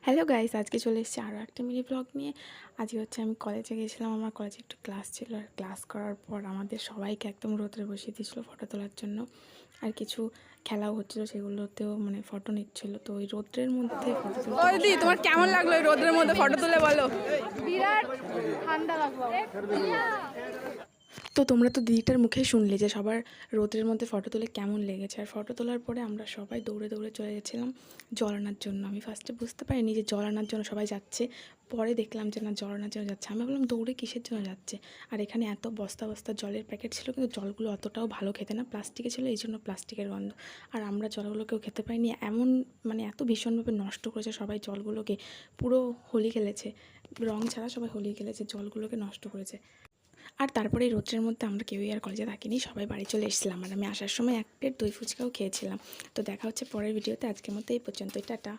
Hello guys, আজকে চলে এসেছি আরও একটা মিনি ব্লগ নিয়ে। আজকে হচ্ছে আমি কলেজে গিয়েছিলাম, আমার কলেজে একটু ক্লাস ছিল। আর ক্লাস করার পর আমাদের সবাইকে একদম রোদে বসিয়ে দিয়েছিলো ফটো তোলার জন্য। আর কিছু খেলাও হচ্ছিলো, সেগুলোতেও মানে ফটো নিচ্ছিল। তো ওই রোদ্রের মধ্যে ফটো তুলতে ওই দি তোমার কেমন লাগলো এই রোদের মধ্যে ফটো তুলে বলো। বিরাট ঠান্ডা লাগলো। তো তোমরা তো দিদিটার মুখেই শুনলে যে সবার রোদের মধ্যে ফটো তুলে কেমন লেগেছে। আর ফটো তোলার পরে আমরা সবাই দৌড়ে দৌড়ে চলে গেছিলাম জল আনার জন্য। আমি ফার্স্টে বুঝতে পারিনি যে জল আনার জন্য সবাই যাচ্ছে, পরে দেখলাম যে না, জল আনার জন্য যাচ্ছে। আমি ভাবলাম দৌড়ে কিসের জন্য যাচ্ছে। আর এখানে এত বস্তা বস্তা জলের প্যাকেট ছিল, কিন্তু জলগুলো অতটাও ভালো খেতে না, প্লাস্টিকে ছিল, এই জন্য প্লাস্টিকের গন্ধ। আর আমরা জলগুলো কেউ খেতে পারিনি, এমন মানে এত ভীষণভাবে নষ্ট করেছে সবাই জলগুলোকে। পুরো হোলি খেলেছে, রং ছাড়া সবাই হোলি খেলেছে, জলগুলোকে নষ্ট করেছে। আর তারপরে এই রোদ্রের মধ্যে আমরা কেউই আর কলেজে থাকিনি, সবাই বাড়ি চলে এসেছিলাম। আর আমি আসার সময় এক প্লেট দই ফুচকাও খেয়েছিলাম। তো দেখা হচ্ছে পরের ভিডিওতে, আজকের মতো এই পর্যন্তই, টাটা।